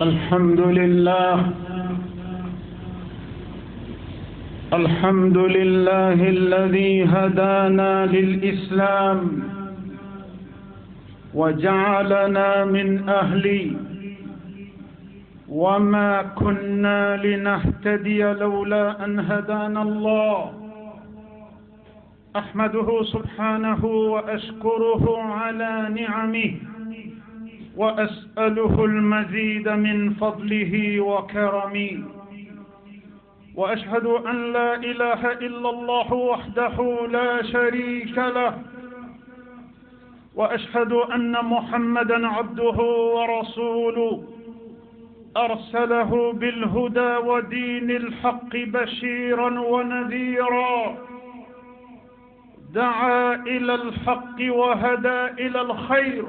الحمد لله الذي هدانا للإسلام وجعلنا من أهله، وما كنا لنهتدي لولا أن هدانا الله. أحمده سبحانه وأشكره على نعمه، وأسأله المزيد من فضله وكرمه، وأشهد أن لا إله إلا الله وحده لا شريك له، وأشهد أن محمدًا عبده ورسوله، أرسله بالهدى ودين الحق بشيرًا ونذيرًا، دعا إلى الحق وهدى إلى الخير،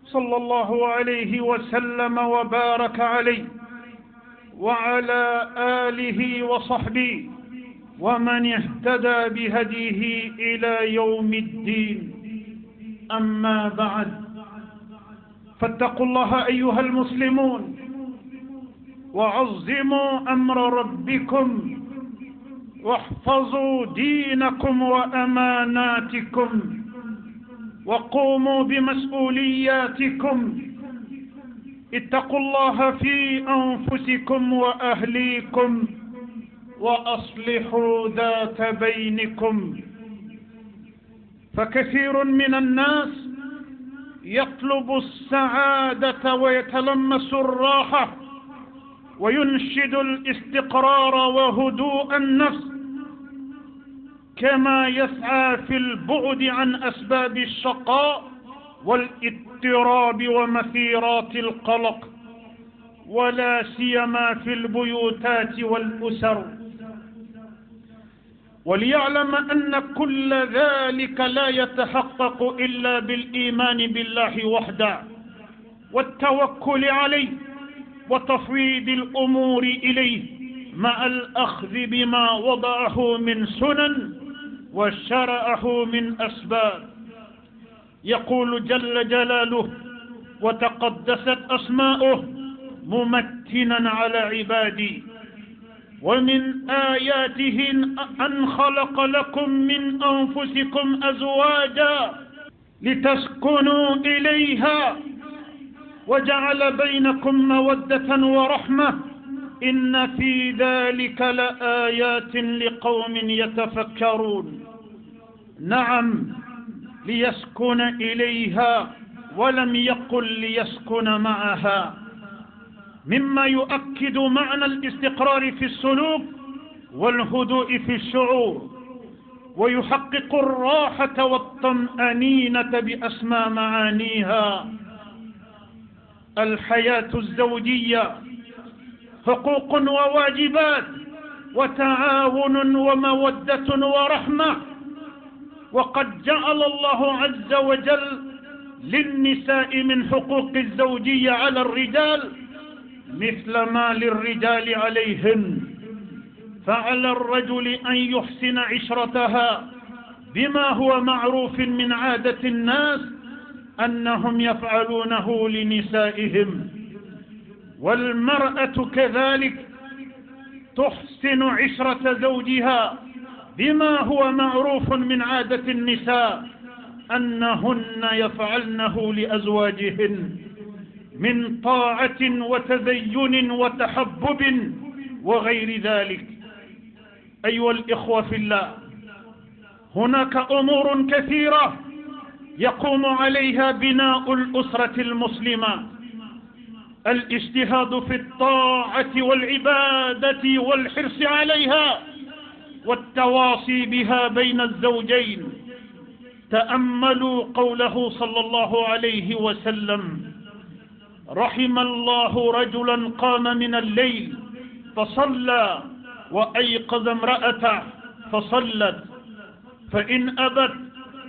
صلى الله عليه وسلم وبارك عليه وعلى آله وصحبه ومن اهتدى بهديه إلى يوم الدين. أما بعد، فاتقوا الله أيها المسلمون، وعظموا أمر ربكم، واحفظوا دينكم وأماناتكم، وقوموا بمسؤولياتكم. اتقوا الله في أنفسكم وأهليكم، وأصلحوا ذات بينكم. فكثير من الناس يطلب السعادة ويتلمس الراحة وينشد الاستقرار وهدوء النفس، كما يسعى في البعد عن أسباب الشقاء والاضطراب ومثيرات القلق، ولا سيما في البيوتات والأسر. وليعلم أن كل ذلك لا يتحقق إلا بالإيمان بالله وحده، والتوكل عليه، وتفويض الأمور إليه، مع الأخذ بما وضعه من سنن وشرعه من أسباب. يقول جل جلاله وتقدست أسماؤه ممتنا على عبادي: ومن آياته أن خلق لكم من أنفسكم أزواجا لتسكنوا إليها وجعل بينكم مودة ورحمة، إن في ذلك لآيات لقوم يتفكرون. نعم، ليسكن إليها، ولم يقل ليسكن معها، مما يؤكد معنى الاستقرار في السلوك والهدوء في الشعور، ويحقق الراحة والطمأنينة بأسمى معانيها. الحياة الزوجية حقوق وواجبات، وتعاون ومودة ورحمة، وقد جعل الله عز وجل للنساء من حقوق الزوجية على الرجال مثل ما للرجال عليهن. فعلى الرجل أن يحسن عشرتها بما هو معروف من عادة الناس أنهم يفعلونه لنسائهم، والمرأة كذلك تحسن عشرة زوجها بما هو معروف من عادة النساء أنهن يفعلنه لأزواجهن من طاعة وتزين وتحبب وغير ذلك. أيها الإخوة في الله، هناك أمور كثيرة يقوم عليها بناء الأسرة المسلمة: الاجتهاد في الطاعة والعبادة والحرص عليها، والتواصي بها بين الزوجين. تأملوا قوله صلى الله عليه وسلم: رحم الله رجلا قام من الليل فصلى وأيقظ امرأته فصلت، فإن أبت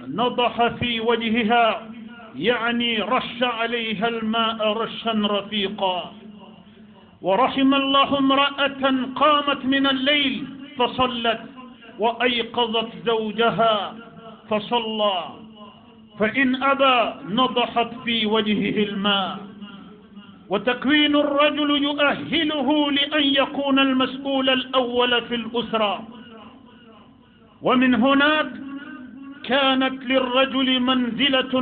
نضح في وجهها، يعني رش عليها الماء رشا رفيقا. ورحم الله امرأة قامت من الليل فصلت وأيقظت زوجها فصلى، فإن أبى نضحت في وجهه الماء. وتكوين الرجل يؤهله لأن يكون المسؤول الأول في الأسرة. ومن هناك كانت للرجل منزلة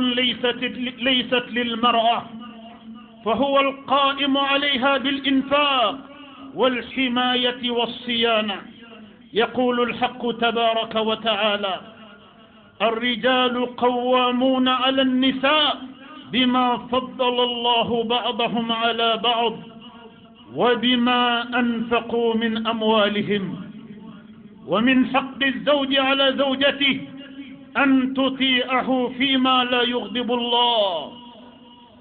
ليست للمرأة، فهو القائم عليها بالإنفاق والحماية والصيانة. يقول الحق تبارك وتعالى: الرجال قوامون على النساء بما فضل الله بعضهم على بعض وبما أنفقوا من أموالهم. ومن حق الزوج على زوجته أن تطيعه فيما لا يغضب الله.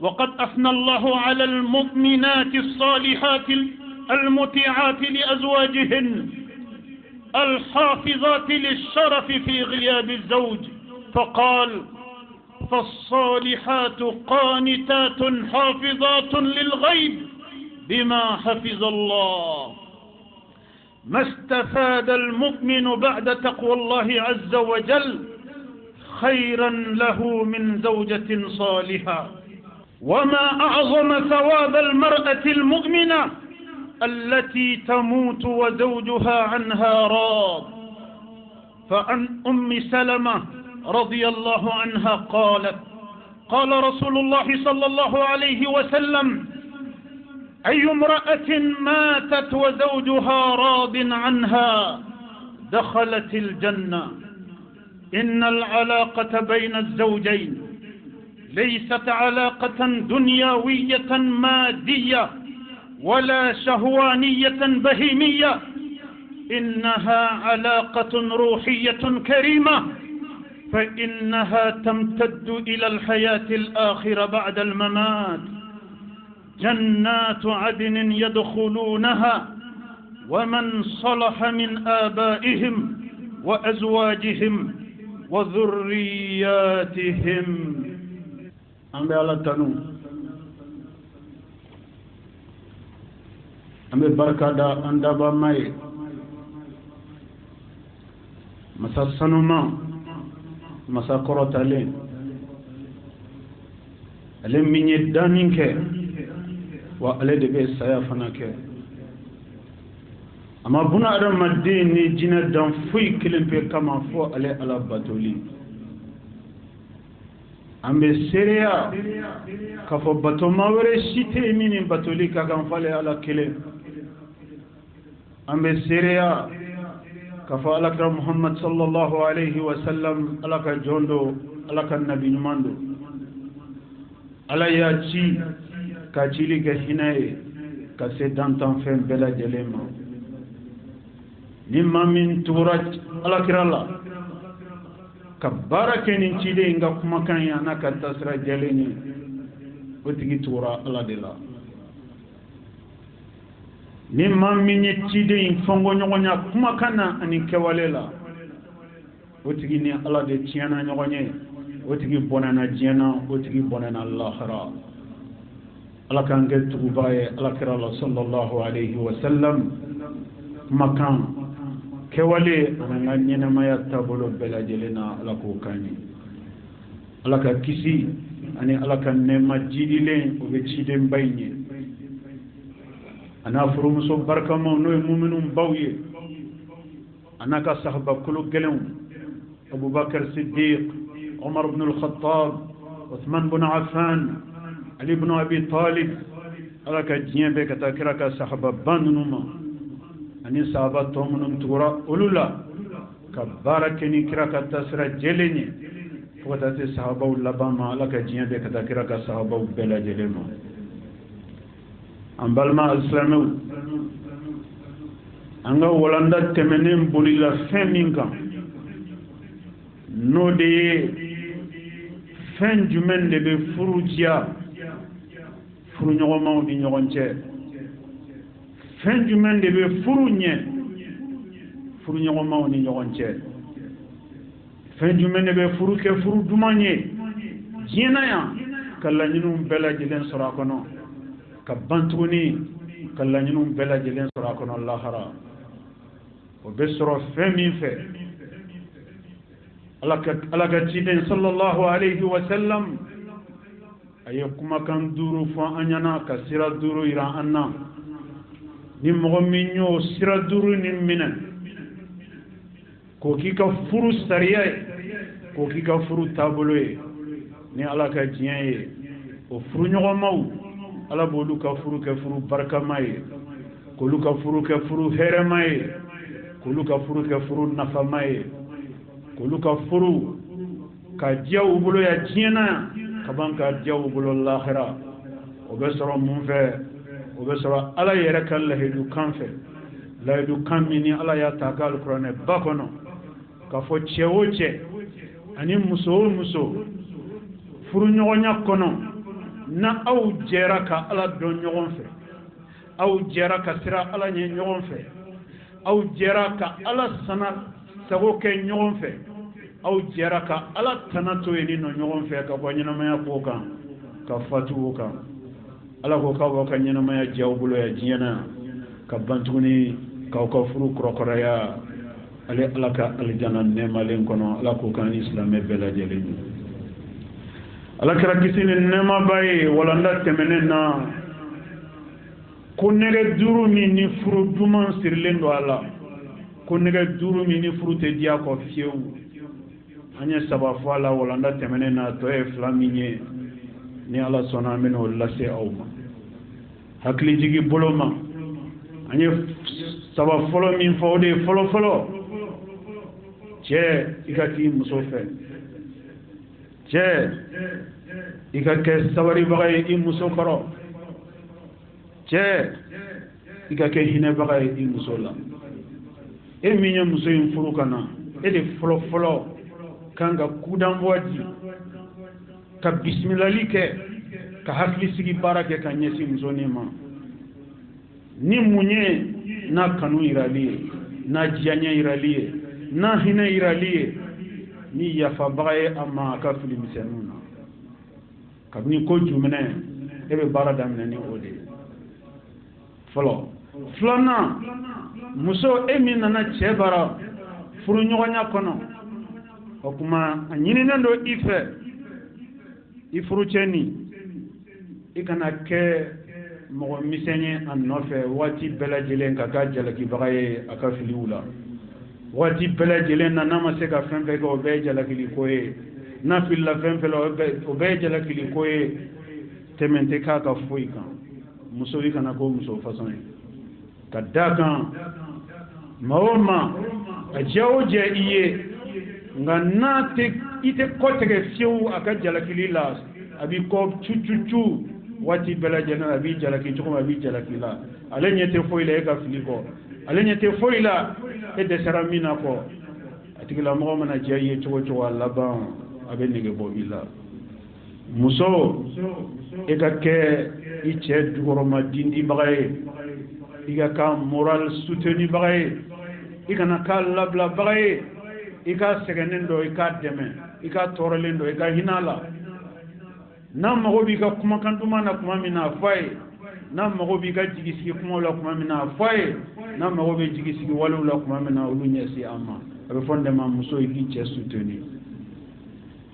وقد أثنى الله على المؤمنات الصالحات المطيعات لأزواجهن الحافظات للشرف في غياب الزوج، فقال: فالصالحات قانتات حافظات للغيب بما حفظ الله. ما استفاد المؤمن بعد تقوى الله عز وجل خيرا له من زوجة صالحة. وما أعظم ثواب المرأة المؤمنة التي تموت وزوجها عنها راض. فعن أم سلمة رضي الله عنها قالت: قال رسول الله صلى الله عليه وسلم: أي امرأة ماتت وزوجها راض عنها دخلت الجنة. إن العلاقة بين الزوجين ليست علاقة دنيوية مادية ولا شهوانية بهيمية، إنها علاقة روحية كريمة، فإنها تمتد إلى الحياة الآخرة بعد الممات. جنات عدن يدخلونها ومن صلح من آبائهم وأزواجهم وذرياتهم. أمي على التنو أمي بركة دا أندابا ماي مسا سنوما مسا قرط ألين ألين من يدانين كي وألين دبي سيافنا كي أما بنا أدام الدين جنا دان فوي كلم بي كما فو ألين على باتولي ambe sereya kafo bato mawere site mini batoli kakan fale ala kele ambe sereya kafo alakra Muhammad sallallahu alayhi wa sallam alaka jondo alaka nabi nyumando ala ya ci ka cili ga hinaye ka se dantan fen bela jelema nimma min turat alakirala ka barake ni cide nga kuma kan ya na ka tasra jaleni o tigi tura ala de la ni mammi ni cide fongo nyogonya kuma kana ani kewalela o tigi ni ala de tiana nyogonye o tigi bonana jiena o tigi bonana allahra ala kan ge tubaye ala kira sallallahu alayhi wa sallam makan kewale ananga nyena maya tabolo bela jelena ala ko kani ala ka kisi ani ala ka nema jidile o be cide mbayne ana furum so barka mo no mu'minun bawye anaka sahaba kulu gelem Abu Bakr Siddiq Umar ibn al-Khattab Uthman ibn Affan Ali ibn Abi Talib ala ka jiembe ka takira ka sahaba bandunuma ani sahaba tomunum tura ulula ka barakeni kira ka tasra jelenye fota te sahaba ulabama ala ka jiembe ka takira ka sahaba bela jelema ambalma islamu anga walanda temenem bolila feminka no de fen jumen de be furujia furu nyogoma di nyogonche fen jumen de be furu nyogoma ni nyogonche fen jumen de be furu ke furu dumanye jina ya kala nyinum bela jilen sura kono ka bantuni kala nyinum bela jilen sura kono lahara o be sura femi fe alaka tiden sallallahu alayhi wa sallam aye kumakan duru fo anyana ka sira duru ira anna ni mogo min yo sira duru ni minan ko ki ka furu sariya ko ki ka furu tabolo ni ala ka jiyan ye o furu ɲɔgɔn maw ala b'olu ka furu kɛ furu barikama ye k'olu ka furu kɛ furu hɛrɛma ye k'olu ka furu kɛ furu nafama ye k'olu ka furu ka diya u bolo ya diɲɛ na ka ban ka diya u bolo lahira o bɛ sɔrɔ mun fɛ o bɛ sɔrɔ ala yɛrɛ ka lahidu kan fɛ lahidu kan min ni ala y'a ta ka alikuranɛ ba kɔnɔ k'a fɔ cɛ o cɛ ani muso o muso furu ɲɔgɔnya kɔnɔ na aw jɛra ka ala dɔn ɲɔgɔn fɛ aw jɛra ka sira ala ɲɛ ɲɔgɔn fɛ aw jɛra ka ala sana sago kɛ ɲɔgɔn fɛ aw jɛra ka ala tana to yen nɔ ɲɔgɔn fɛ ka bɔ ɲɛnamaya ko kan ka fatu o kan ala ko k'aw b'aw ka ɲɛnamaya diya aw bolo ya diɲɛ na ka ban tuguni k'aw ka furu kɔrɔkɔrɔya ale ala ka alijana nɛɛmalen kɔnɔ ala k'o kan ni silamɛ bɛɛ lajɛlen ye ala kɛra kisi ni nɛɛmaba ye walanda tɛmɛnen na ko nɛgɛ duuru min ni furu duman sirilen don a la ko nɛgɛ duuru min ni furu tɛ diya kɔ fiyewu an ye saba fɔ a la walanda tɛmɛnen na tɔ ye fila min ye ni ala sɔnna an bɛna o lase aw ma hakilijigi bolo ma an ye saba fɔlɔ min fɔ o de ye fɔlɔfɔlɔ cɛ i ka k'i muso fɛ cɛ i ka kɛ sabaribaga ye i muso kɔrɔ cɛ i ka kɛ hinɛbaga ye i muso la e min ye muso in furu ka na e de fɔlɔfɔlɔ kan ka kudanbɔ di ka bisimilali kɛ ka hakili sigi baara kɛ ka ɲɛsin musonin ma ni mun ye n'a kanu yirali ye n'a diyaɲɛ yirali ye n'a hinɛ yirali ye ni yafabaga ye a ma a ka fili misɛnninw na kabini ko juminɛ e bɛ baara daminɛ ni o de ye fɔlɔ filanan muso e min nana cɛ bara furu ɲɔgɔnya kɔnɔ o tuma a ɲininen don i fɛ i furucɛni i kana kɛ mɔgɔ misɛn ye a nɔfɛ waati bɛɛ lajɛlen ka k'a jalakibaga ye a ka filiw la waati bɛɛ lajɛlen na n'a ma se ka fɛn fɛn kɛ o bɛɛ ye jalakili ko ye n'a filila fɛn fɛn la o bɛɛ ye jalakili ko ye tɛmɛ tɛ k'a ka foyi kan muso i kana k'o muso fasɔn ye ka d'a kan maa o maa a diya o diya i ye nka n'a tɛ i tɛ kɔ tigɛ fiyewu a ka jalakili la a b'i kɔ cu waati bɛɛ lajɛlen a b'i jalaki cogo min a b'i jalaki la ale ɲɛ tɛ foyi la e ka fili kɔ ale ɲɛ tɛ foyi la e dɛsɛra min na kɔ a tigilamɔgɔ mana diya i ye cogo o cogo a laban a bɛ nege bɔ i la muso e ka kɛ i cɛ jukɔrɔma dindibaga ye i ka k'a moral soutenibaga ye i kana k'a labilabaga ye i ka sɛgɛnnen dɔ i k'a dɛmɛ i ka tɔɔrɔlen dɔ i ka hinɛ a la n'a mago b'i ka kumakan duman na kuma min na a fɔ a ye n'a mago b'i ka jigisigi kumaw la kuma min na a fɔ a ye n'a mago bɛ jigisigi walew la kuma min na olu ɲɛsin an ma a bɛ fɔ nin de ma muso i k'i cɛ soutenir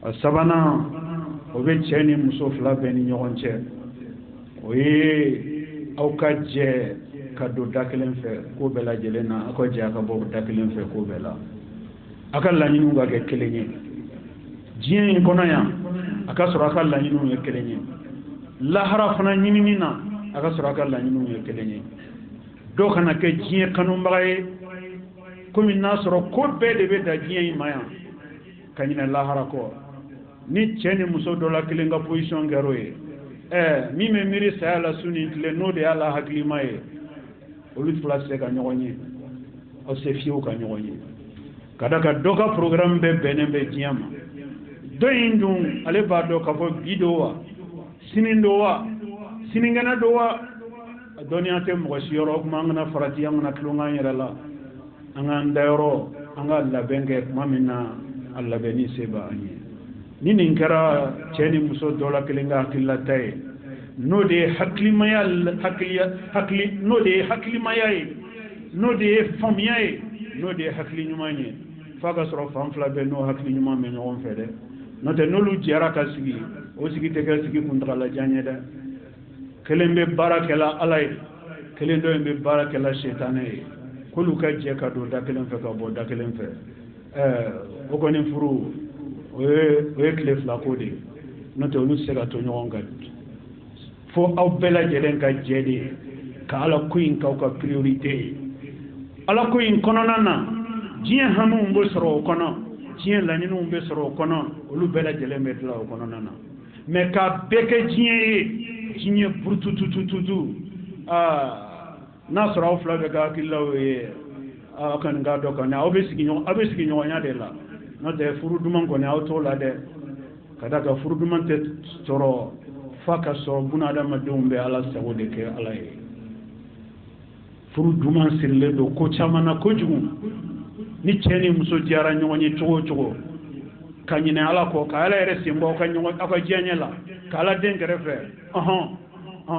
a sabanan o bɛ cɛ ni muso fila bɛɛ ni ɲɔgɔn cɛ o ye aw ka jɛ ka don da kelen fɛ ko bɛɛ lajɛlen na aw ka jɛ a ka bɔ da kelen fɛ ko bɛɛ la a ka laɲiniw ka kɛ kelen ye diɲɛ in kɔnɔ yan a ka sɔrɔ a ka laɲiniw ye kelen ye lahara fana ɲinini na a ka sɔrɔ a ka laɲiniw ye kelen ye dɔw kana kɛ diɲɛ kanubaga ye komi n'a sɔrɔ ko bɛɛ de bɛ da diɲɛ in ma yan ka ɲinɛ lahara kɔ ni cɛ ni muso dɔ la kelen ka position kɛr'o ye min bɛ miiri saya la su ni tile n'o de y'a la hakilima ye olu fila tɛ se ka ɲɔgɔn ye aw se fiyewu ka ɲɔgɔn ye ka da ka dɔ ka programme bɛɛ bɛnnen bɛ diɲɛ ma dɔ in dun ale b'a dɔn k'a fɔ bi do wa sini do wa sinikɛnɛ do wa a dɔnniya tɛ mɔgɔ si yɔrɔ o kuma an kana farati an kana tulon an yɛrɛ la an k'an da yɔrɔ an ka labɛn kɛ tuma min na a labɛnni se b'an ye ni nin kɛra cɛ ni muso dɔ la kelen ka hakililata ye n'o de ye hakilimaya n'o de ye hakilimaya ye n'o de ye faamuya ye n'o de ye hakili ɲuman ye f'a ka sɔrɔ fan fila bɛɛ n'o hakili ɲuman bɛ ɲɔgɔn fɛ dɛ note nolu jera ka sigi o sigi te ka sigi kun tagala janye da kelen be barakela alay kelen do be barakela shaytané kulu ka je ka do da kelen fe ka bo da kelen fe o ko ni furu o kle fla ko de note olu se ka to nyon ga fo aw bela jelen ka jede ka ala kuin ka priorité ala kuin kononana jien hamu mbo soro kono jien laninu mbe soro kono olu bela jelen be tla kono nana mais ka beke jien burtutututu na soro fla be ga kilaw ye akan ga do kan obesigi nyonya de la no de furu duman ko ne auto la de kada ka furu duman te soro faka so buna da madum be ala sago de ke ala ye furu duman sirle do ko chamana ko jugu ni cheni muso diara nyonyi chogo kanyine ala ko kala ere simbo ka nyongo aka jenyela kala den grefe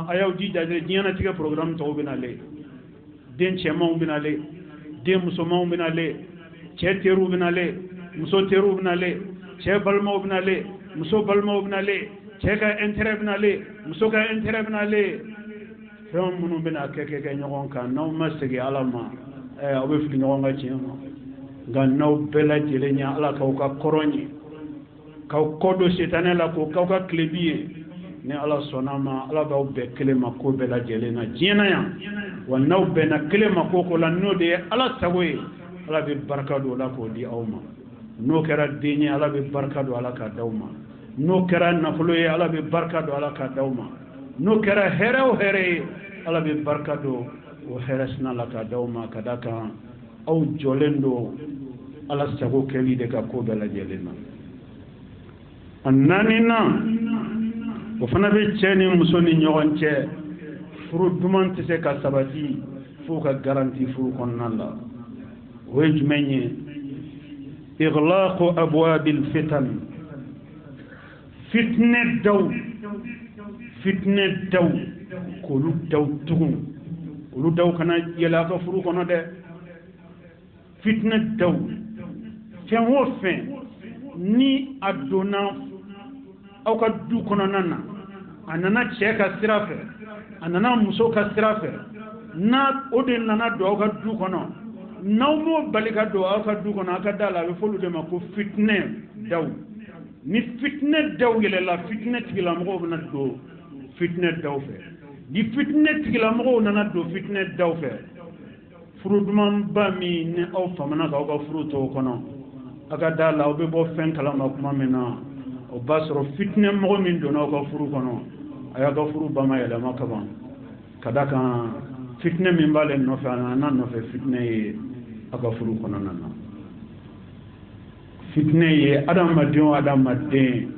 ayaw di dajre diana tiga programme to binale den chema binale den muso ma binale che teru binale muso teru binale che balmo binale muso balmo binale che ka intérêt binale muso ka intérêt binale fam munu bina keke nyogon kan no masigi alama obe fi nyogon ga chema ga naw bela jelenya ala ka koronyi ka kodo setane la ko ka klebiye ne ala sonama ala ba be kelema ko bela jelena jina ya wa naw be na kelema ko la node ala tagoy ala be barkado la ko di awma no kera dini ala be barkado ala ka dawma no kera naflo ye ala be barkado ala ka dawma no kera here ala be barkado o heresna la ka dawma kadaka aw jolendo ala sago keli de ka ko bela jelena annanina o fana be cheni musoni nyogonche furu duman tise ka sabati fu ka garanti furu konnalla o jmenye ighlaq abwab alfitan fitne daw kulu daw tugun kulu daw kana yela ka furu kono de fitne daw fen wo fen ni adona aw ka du kono nana anana che ka sirafe anana muso ka sirafe na ode nana do ka du kono naw mo balika do aw ka du kono aka dala be folu de ma ko fitne daw ni fitne daw yele la fitne tigila mo na do fitne daw fe di fitne tigila mo nana do fitne daw fe furudman ba mi ne aw famana ka ka furu to kono aka dala obe bo fen kala ma kuma mena o basro fitne mo min do na ka furu kono aya ka furu ba ma yala makaba kadaka fitne min bale no fa na no fe fitne ye aka furu kono nana fitne ye adam madin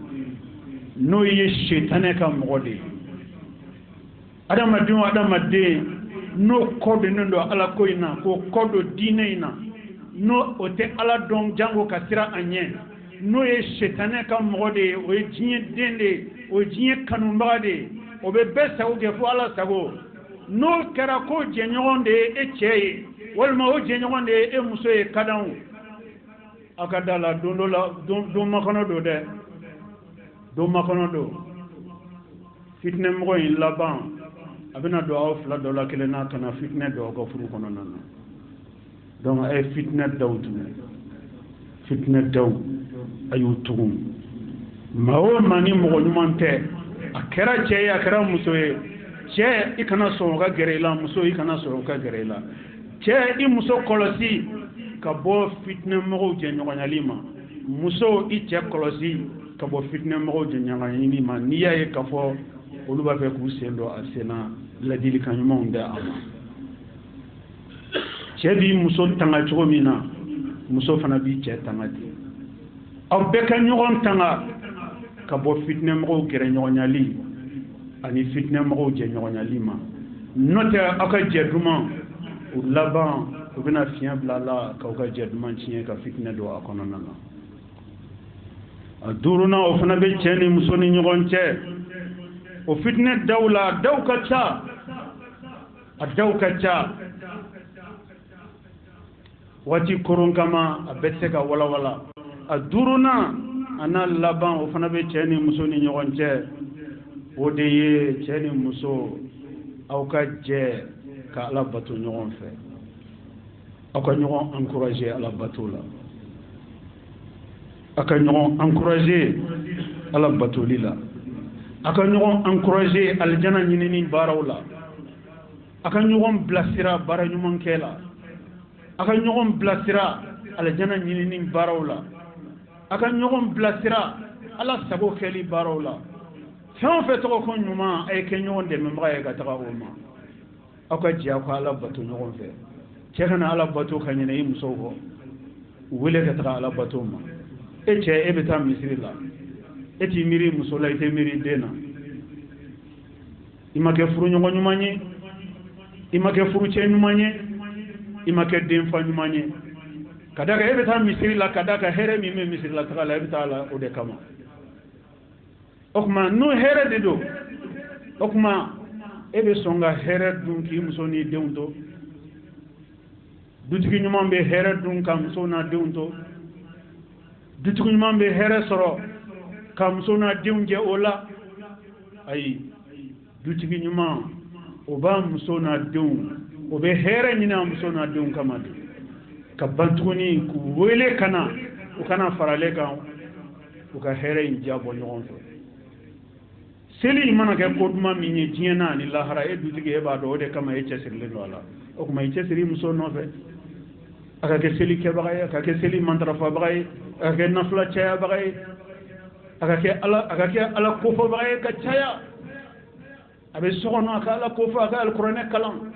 no ye shetane ka mogode adam madin no kodo ndo ala koina ko kodo dineina no ote ala don jango kasira anye no ye shetane ka mogode o jinye dende o jinye kanu mbade o be besa o gefo ala sago no kera ko jenyoonde e cheye walma o jenyoonde e muso e kadan akadala dondola do makono do de do makono do fitne mo in laban abina do aw fla do la kelena kana fitne do ko furu kono non donc ay fitne dawtu fitne daw ayutum mawo mani mo nyumante akera che akera muso e che ikana so ga gerela muso ikana so ga gerela che I muso kolosi ka bo fitne mo je nyonyalima muso I che kolosi ka bo fitne mo je nyonyalima niya e ka fo oluba fe ku sendo asena la dili kanyuma unda ama chebi muso tanga chomina muso fana bi che tanga di aw be ka nyogon tanga ka bo fitne mo gere nyonyali ani fitne mo je nyonyalima note aka jeduma laban ubina fiyan blala ka aka jeduma chinye ka fitne do akono nana aduruna o fana be cheni muso ni nyogon che o fitne dawla dawkacha adawkacha wati koron kama abetseka wala aduruna ana laban o fana be cɛ ni muso ni ɲɔgɔn cɛ o de ye cɛ ni muso aw ka jɛ ka Ala bato ɲɔgɔn fɛ aw ka ɲɔgɔn encourager Ala bato la aw ka ɲɔgɔn encourager Ala batoli la aw ka ɲɔgɔn encourager aljana ɲinini baaraw la aw ka ɲɔgɔn bilasira baara ɲuman kɛ la aw ka ɲɔgɔn bilasira aljana ɲinini baaraw la aw ka ɲɔgɔn bilasira Ala sago kɛli baaraw la fɛn o fɛn tɔgɔ ko ɲuman a ye kɛ ɲɔgɔn dɛmɛbaga ye ka taga o ma aw ka jɛ aw ka Ala bato ɲɔgɔn fɛ cɛ kana Ala bato ka ɲinɛ i musow kɔ u wele ka taga Ala bato ma e cɛ e bɛ taa misiri la e t'i miiri muso la i tɛ miiri den na i ma kɛ furu ɲɔgɔn ɲuman ye i ma kɛ furu cɛ ɲuman ye i ma kɛ den fa ɲuman ye ka da kan e bɛ taa misiri la ka da kan hɛrɛ min bɛ misiri la taga la e bɛ taa la o de kama o tuma n'o hɛrɛ de don o tuma e bɛ sɔn ka hɛrɛ dun k'i muso n'i denw to dutigi ɲuman bɛ hɛrɛ dun ka muso n'a denw to dutigi ɲuman bɛ hɛrɛ sɔrɔ ka muso n'a denw jɛ o la ayi dutigi ɲuman o b'a muso n'a denw o bɛ hɛrɛ ɲini a muso n'a denw kama de ka ban tuguni k'u wele ka na u kana farale kan u ka hɛrɛ in jabɔ ɲɔgɔn fɛ seli in mana kɛ ko duman min ye diɲɛ na ani lahara e dutigi e b'a dɔn o de kama e cɛsirilen don a la o tuma i cɛsiri muso nɔfɛ a ka kɛ seli kɛbaga ye a ka kɛ seli matarafabaga ye a ka kɛ nafila cayabaga ye a ka kɛ ala kofɔbaga ye ka caya a bɛ so kɔnɔ a ka ala kofɔ a ka alikuranɛ kalan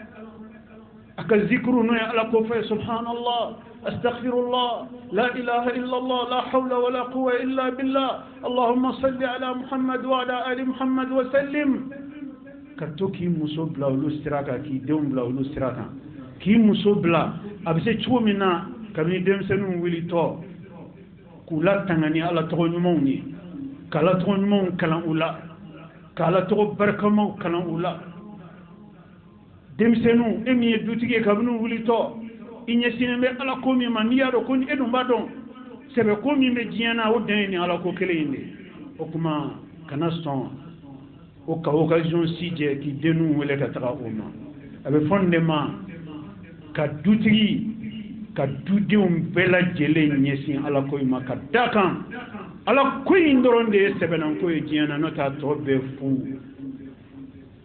a ka zikuru n'o ye ala kofɔ ye subhanallah astaghfirullah la ilaha illallah la hawla wala quwwa illa billah allahumma salli ala muhammad wa ala ali muhammad wa sallim ka to k'i muso bila olu sira kan k'i denw bila olu sira kan k'i muso bila a bɛ se cogo min na kabini denmisɛnninw wulitɔ k'u latanga ni ala tɔgɔ ɲumanw ye k'ala tɔgɔ ɲumanw kalan u la k'ala tɔgɔ barikamaw kalan u la denmisɛnninw e min ye dutigi ye kabini wulitɔ i ɲɛsinnen bɛ ala ko min ma n'i y'a dɔn ko e dun b'a dɔn sɛbɛ ko min bɛ diɲɛ na o dan ye ni ala ko kelen in de o tuma kana sɔn o ka occasion si jɛ k'i denninw wele ka taga o ma a bɛ fɔ nin de ma ka dutigi ka dudenw bɛɛ lajɛlen ɲɛsin ala ko in ma ka da kan ala ko in dɔrɔn de ye sɛbɛnanko ye diɲɛ na n'o t'a tɔ bɛɛ fu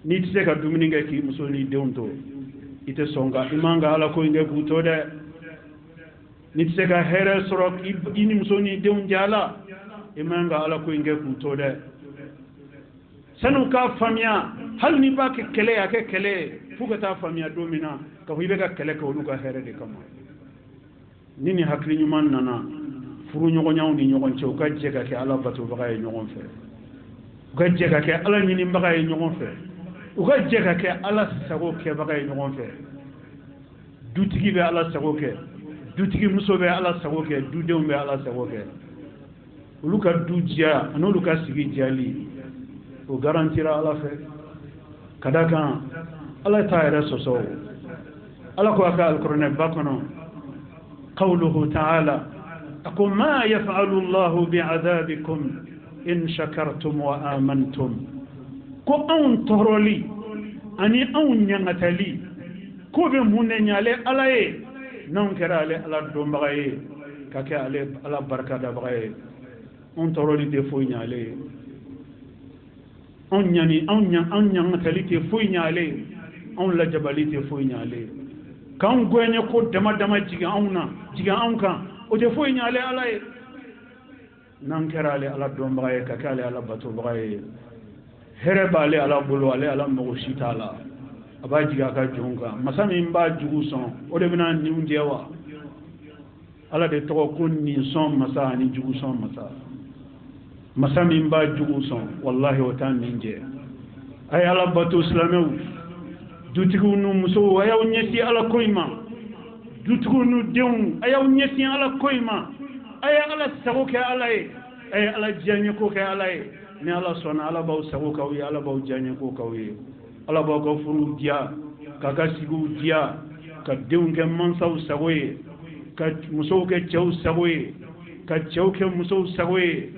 n'i tɛ se ka dumuni kɛ k'i muso n'i denw to i tɛ sɔn ka i man ka ala ko in kɛ k'u to dɛ n'i tɛ se ka hɛrɛ sɔrɔ i ni muso n'i denw jɛ ala i man ka ala ko in kɛ k'u to dɛ sanu k'a faamuya hali n'i b'a kɛ kɛlɛ a kɛ kɛlɛ fo ka taa faamuya don min na ka fɔ i bɛ ka kɛlɛ kɛ olu ka hɛrɛ de kama ni nin hakili ɲuman nana furu ɲɔgɔnyaw ni ɲɔgɔn cɛ u ka jɛ ka kɛ ala batobaga ye ɲɔgɔn fɛ u ka jɛ ka kɛ ala ɲinibaga ye ɲɔgɔn fɛ u ka jɛ ka kɛ ala sago kɛbaga ye ɲɔgɔn fɛ dutigi bɛ ala sago kɛ dutigi muso bɛ ala sago kɛ dudenw bɛ ala sago kɛ olu ka du diya ani olu ka sigi diyali o garantira ala fɛ ka da kan ala t'a yɛrɛ sɔsɔ ala ko a ka alikuranɛ ba kɔnɔ qawluhu ta'ala ako ma yaf'alu allahu bi'adabikum in shakartum wa amantum ko anw tɔɔrɔli ani anw ɲangatali ko bɛ mun de ɲale ala ye n'anw kɛra ale ala dɔnbaga ye ka kɛ ale ala barikadabaga ye anw tɔɔrɔli tɛ foyi ɲale ye anw ɲangatali tɛ foyi ɲale ye anw lajabali tɛ foyi ɲale ye k'anw gɔɲɛ ko dama dama jigin anw kan o tɛ foyi ɲale ala ye n'an kɛra ale ala dɔnbaga ye ka kɛ ale ala batobaga ye hɛrɛ b'ale ala bolo ale ala mago si t'a la a b'a jigin a ka jɔnw kan masa min b'a jugu sɔn o de bɛna ninw jɛ wa ala de tɔgɔ ko nin sɔn masa ani jugu sɔn masa masa min b'a jugu sɔn wallahi o t'a nin jɛ a ye ala bato silamɛw dutigiw n'u musow a y'aw ɲɛsin ala ko in ma dutigiw n'u denw a y'aw ɲɛsin ala ko in ma a ye ala sago kɛ ala ye a ye ala diyaɲɛ ko kɛ ala ye ni ala sɔnna ala b'aw sago k'aw ye ala b'aw diyaɲɛ ko k'aw ye ala b'aw ka furuw diya k'a ka sigiw diya ka denw kɛ mansaw sago ye ka musow kɛ cɛw sago ye ka cɛw kɛ musow sago ye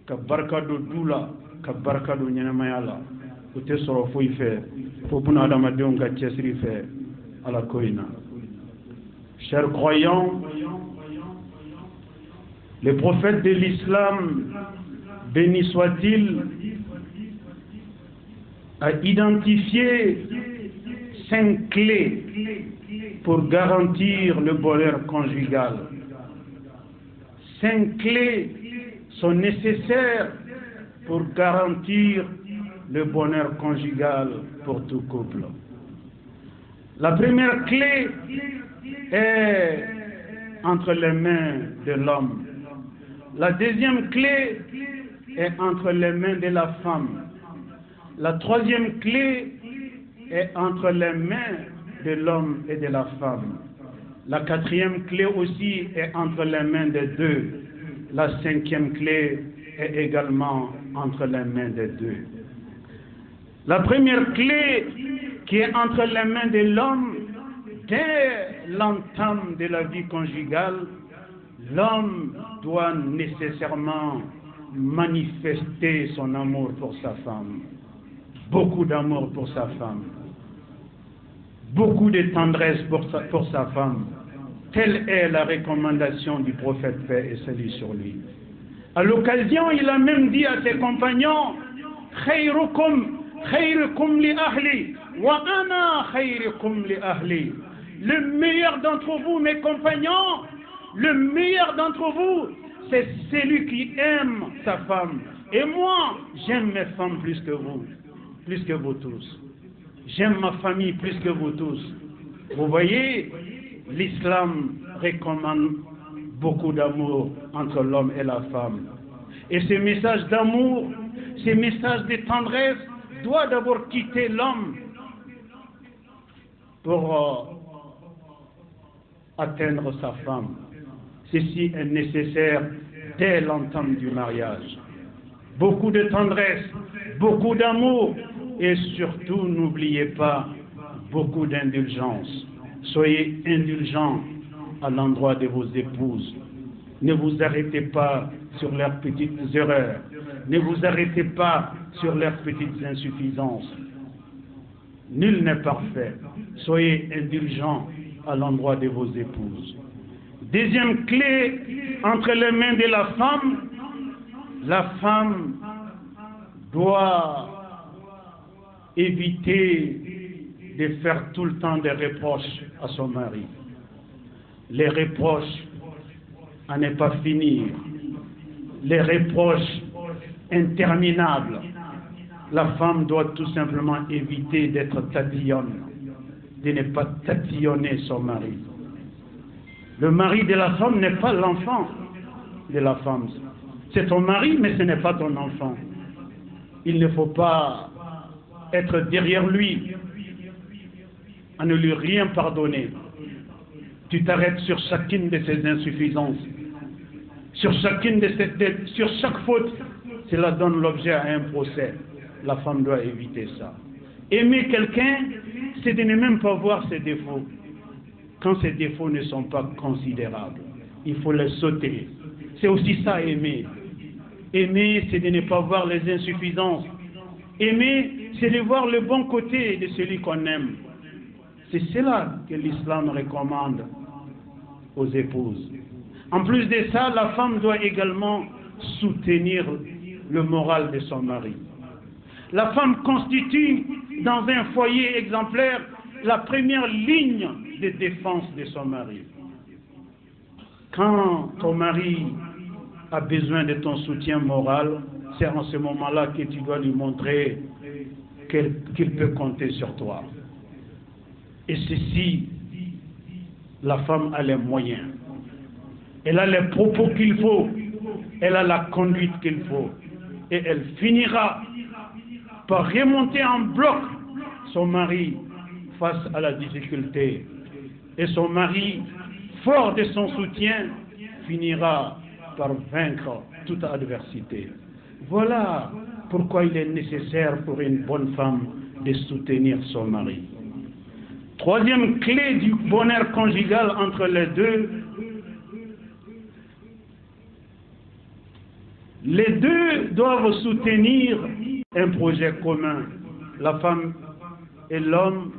ka barka do dula ka barka do ñanamaya la o te soro foyi fe fo buna adamadenw ka cɛsiri fɛ ala ko in na. Chers croyants, le prophète de l'islam, béni soit-il, a identifié 5 clés pour garantir le bonheur conjugal. 5 clés sont nécessaires pour garantir le bonheur conjugal pour tout couple. La première clé est entre les mains de l'homme. La deuxième clé est entre les mains de la femme. La troisième clé est entre les mains de l'homme et de la femme. La quatrième clé aussi est entre les mains des deux. La cinquième clé est également entre les mains des deux. La première clé qui est entre les mains de l'homme, dès l'entame de la vie conjugale, l'homme doit nécessairement manifester son amour pour sa femme. Beaucoup d'amour pour sa femme. Beaucoup de tendresse pour sa femme. Telle est la recommandation du prophète, paix et salut sur lui. À l'occasion, il a même dit à ses compagnons, khayrukum khayrukum li ahli wa ana khayrukum li ahli. Le meilleur d'entre vous, mes compagnons, le meilleur d'entre vous, c'est celui qui aime sa femme. Et moi, j'aime mes femmes plus que vous tous. J'aime ma famille plus que vous tous. Vous voyez, l'islam recommande beaucoup d'amour entre l'homme et la femme. Et ce message d'amour, ce message de tendresse doit d'abord quitter l'homme pour atteindre sa femme. Ceci est nécessaire dès l'entame du mariage. Beaucoup de tendresse, beaucoup d'amour et surtout, n'oubliez pas, beaucoup d'indulgence. Soyez indulgents à l'endroit de vos épouses. Ne vous arrêtez pas sur leurs petites erreurs. Ne vous arrêtez pas sur leurs petites insuffisances. Nul n'est parfait. Soyez indulgents à l'endroit de vos épouses. Deuxième clé entre les mains de la femme doit éviter de faire tout le temps des reproches à son mari. Les reproches à ne pas finir, les reproches interminables. La femme doit tout simplement éviter d'être tatillonne, de ne pas tatillonner son mari. Le mari de la femme n'est pas l'enfant de la femme. C'est ton mari, mais ce n'est pas ton enfant. Il ne faut pas être derrière lui, à ne lui rien pardonner. Tu t'arrêtes sur chacune de ses insuffisances, sur chaque faute. Cela donne l'objet à un procès. La femme doit éviter ça. Aimer quelqu'un, c'est de ne même pas voir ses défauts. Quand ces défauts ne sont pas considérables, il faut les sauter. C'est aussi ça, aimer. Aimer, c'est de ne pas voir les insuffisances. Aimer, c'est de voir le bon côté de celui qu'on aime. C'est cela que l'islam recommande aux épouses. En plus de ça, la femme doit également soutenir le moral de son mari. La femme constitue, dans un foyer exemplaire, la première ligne de défense de son mari. Quand ton mari a besoin de ton soutien moral, c'est en ce moment-là que tu dois lui montrer qu'il peut compter sur toi. Et ceci, la femme a les moyens. Elle a les propos qu'il faut. Elle a la conduite qu'il faut. Et elle finira par remonter en bloc son mari face à la difficulté. Et son mari, fort de son soutien, finira par vaincre toute adversité. Voilà pourquoi il est nécessaire pour une bonne femme de soutenir son mari. Troisième clé du bonheur conjugal entre les deux, Les deux doivent soutenir un projet commun. La femme et l'homme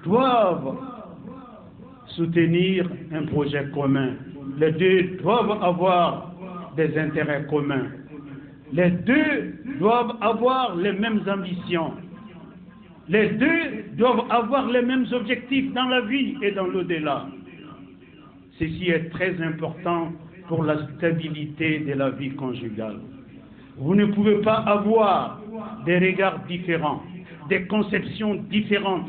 doivent soutenir un projet commun. Les deux doivent avoir des intérêts communs. Les deux doivent avoir les mêmes ambitions. Les deux doivent avoir les mêmes objectifs dans la vie et dans l'au-delà. Ceci est très important pour la stabilité de la vie conjugale. Vous ne pouvez pas avoir des regards différents, des conceptions différentes,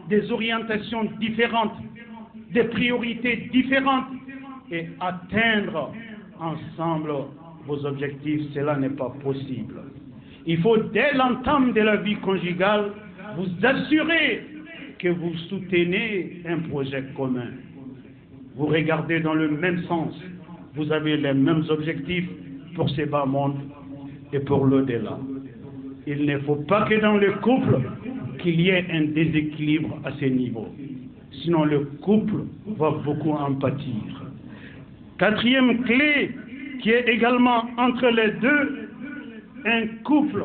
des orientations différentes, des priorités différentes et atteindre ensemble vos objectifs. Cela n'est pas possible. Il faut, dès l'entame de la vie conjugale, vous assurer que vous soutenez un projet commun. Vous regardez dans le même sens. Vous avez les mêmes objectifs pour ce bas monde et pour l'au-delà. Il ne faut pas que dans le couple, qu'il y ait un déséquilibre à ce niveau. Sinon, le couple va beaucoup en pâtir. Quatrième clé, qui est également entre les deux, un couple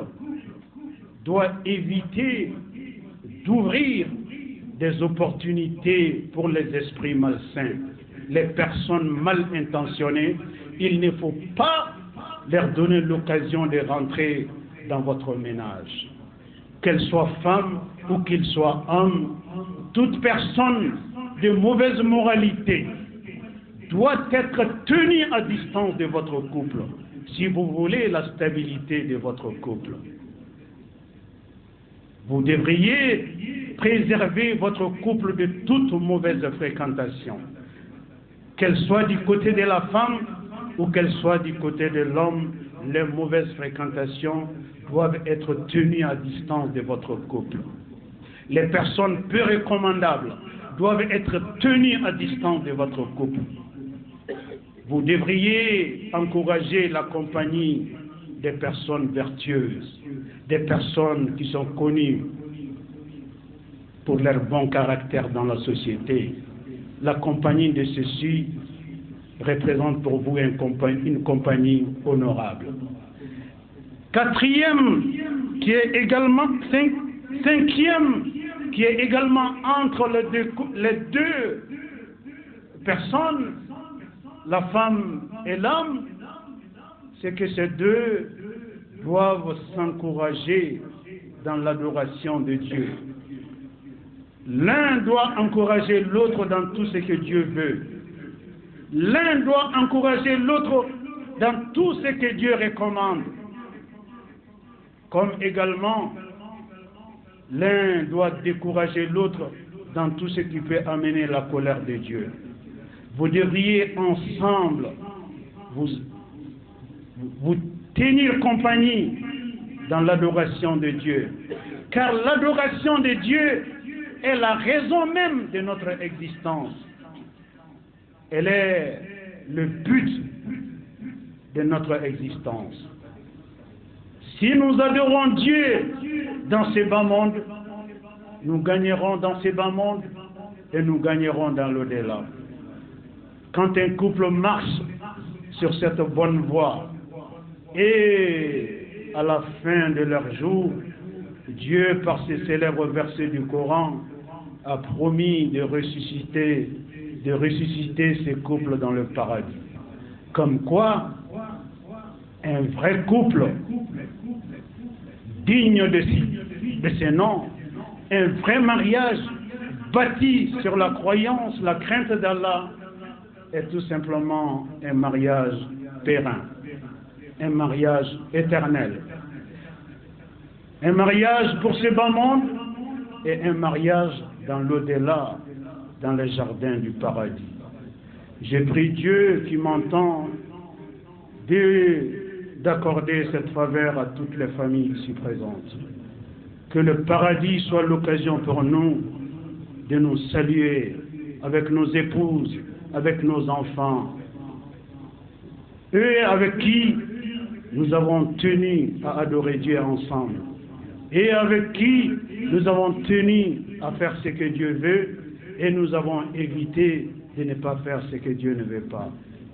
doit éviter d'ouvrir des opportunités pour les esprits malsains, les personnes mal intentionnées. Il ne faut pas leur donner l'occasion de rentrer dans votre ménage. Qu'elle soit femme ou qu'il soit homme, toute personne de mauvaise moralité doit être tenue à distance de votre couple, si vous voulez la stabilité de votre couple. Vous devriez préserver votre couple de toute mauvaise fréquentation, qu'elle soit du côté de la femme ou qu'elle soit du côté de l'homme. Les mauvaises fréquentations doivent être tenues à distance de votre couple. Les personnes peu recommandables doivent être tenues à distance de votre couple. Vous devriez encourager la compagnie des personnes vertueuses, des personnes qui sont connues pour leur bon caractère dans la société. La compagnie de ceux-ci représente pour vous une compagnie honorable. Quatrième, qui est également cinquième, qui est également entre les deux personnes, la femme et l'homme, c'est que ces deux doivent s'encourager dans l'adoration de Dieu. L'un doit encourager l'autre dans tout ce que Dieu veut. L'un doit encourager l'autre dans tout ce que Dieu recommande. Comme également, l'un doit décourager l'autre dans tout ce qui peut amener la colère de Dieu. Vous devriez ensemble vous tenir compagnie dans l'adoration de Dieu. Car l'adoration de Dieu est la raison même de notre existence. Elle est le but de notre existence. Si nous adorons Dieu dans ce bas monde, nous gagnerons dans ce bas monde et nous gagnerons dans l'au-delà. Quand un couple marche sur cette bonne voie et à la fin de leur jour, Dieu, par ces célèbres versets du Coran, a promis de ressusciter ces couples dans le paradis. Comme quoi, un vrai couple digne de ces noms, un vrai mariage bâti sur la croyance, la crainte d'Allah, est tout simplement un mariage périn, un mariage éternel, un mariage pour ce bas monde et un mariage dans l'au-delà, dans les jardins du paradis. Je prie Dieu qui m'entend d'accorder cette faveur à toutes les familles ici présentes. Que le paradis soit l'occasion pour nous de nous saluer avec nos épouses, avec nos enfants, eux avec qui nous avons tenu à adorer Dieu ensemble, et avec qui nous avons tenu à faire ce que Dieu veut, et nous avons évité de ne pas faire ce que Dieu ne veut pas.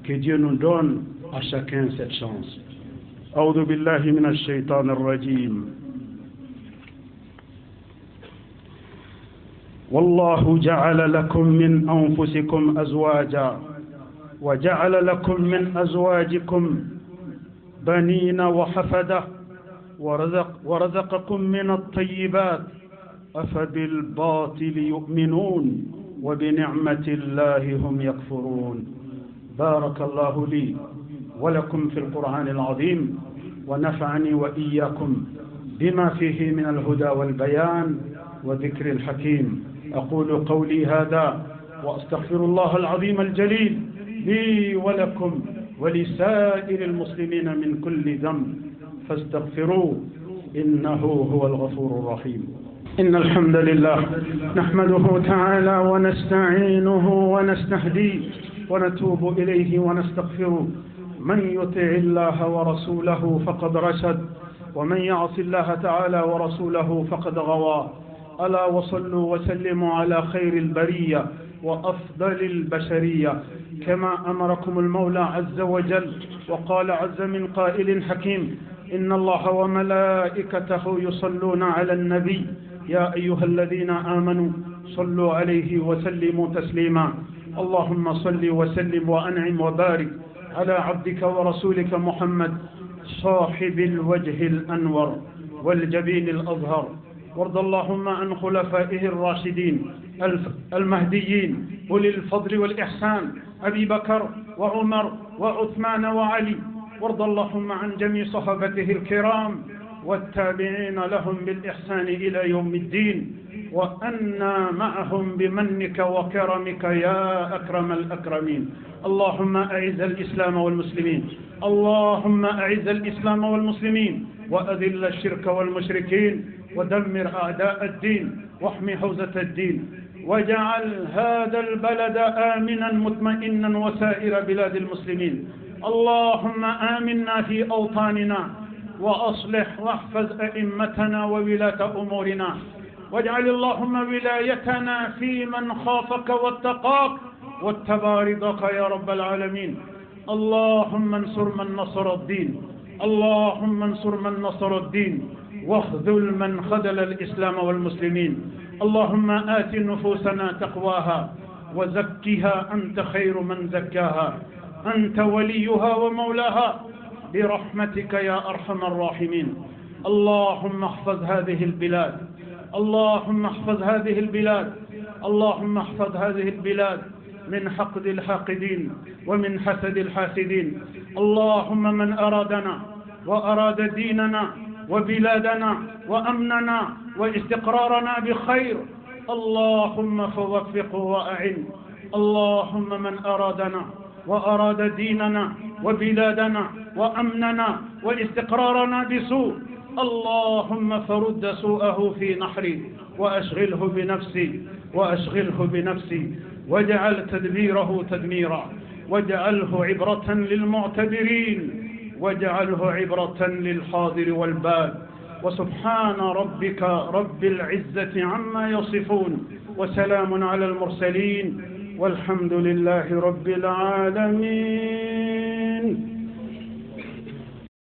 Que Dieu nous donne à chacun cette chance. أعوذ بالله من الشيطان الرجيم. والله جعل لكم من أنفسكم أزواجا وجعل لكم من أزواجكم بنين وحفدة ورزقكم من الطيبات أفبالباطل يؤمنون وبنعمة الله هم يكفرون. بارك الله لي ولكم في القرآن العظيم ونفعني وإياكم بما فيه من الهدى والبيان وذكر الحكيم. أقول قولي هذا وأستغفر الله العظيم الجليل لي ولكم ولسائر المسلمين من كل ذنب فاستغفروه إنه هو الغفور الرحيم. إن الحمد لله نحمده تعالى ونستعينه ونستهديه ونتوب إليه ونستغفره. من يطع الله ورسوله فقد رشد ومن يعص الله تعالى ورسوله فقد غوى. ألا وصلوا وسلموا على خير البرية وأفضل البشرية كما أمركم المولى عز وجل وقال عز من قائل حكيم: إن الله وملائكته يصلون على النبي يا أيها الذين آمنوا صلوا عليه وسلموا تسليما. اللهم صل وسلم وأنعم وبارك على عبدك ورسولك محمد صاحب الوجه الأنور والجبين الأظهر. وارض اللهم عن خلفائه الراشدين المهديين أولي الفضل والإحسان أبي بكر وعمر وعثمان وعلي. وارض اللهم عن جميع صحابته الكرام والتابعين لهم بالإحسان إلى يوم الدين وأنا معهم بمنك وكرمك يا أكرم الأكرمين. اللهم أعز الإسلام والمسلمين، اللهم أعز الإسلام والمسلمين وأذل الشرك والمشركين ودمر أعداء الدين واحمي حوزة الدين واجعل هذا البلد آمنا مطمئنا وسائر بلاد المسلمين. اللهم آمنا في أوطاننا وأصلح واحفظ أئمتنا وولاة أمورنا واجعل اللهم ولايتنا في من خافك واتقاك واتبع رضاك يا رب العالمين. اللهم انصر من نصر الدين، اللهم انصر من نصر الدين واخذل من خذل الإسلام والمسلمين. اللهم آت نفوسنا تقواها وزكها أنت خير من زكاها، أنت وليها ومولاها برحمتك يا أرحم الراحمين. اللهم احفظ هذه البلاد، اللهم احفظ هذه البلاد، اللهم احفظ هذه البلاد من حقد الحاقدين ومن حسد الحاسدين. اللهم من أرادنا وأراد ديننا وبلادنا وأمننا واستقرارنا بخير اللهم فوفقه وأعن. اللهم من أرادنا وأراد ديننا وبلادنا وأمننا واستقرارنا بسوء اللهم فرد سوءه في نحري وأشغله بنفسي واجعل تدبيره تدميرا واجعله عبرة للمعتبرين واجعله عبرة للحاضر والباد. وسبحان ربك رب العزة عما يصفون وسلام على المرسلين والحمد لله رب العالمين.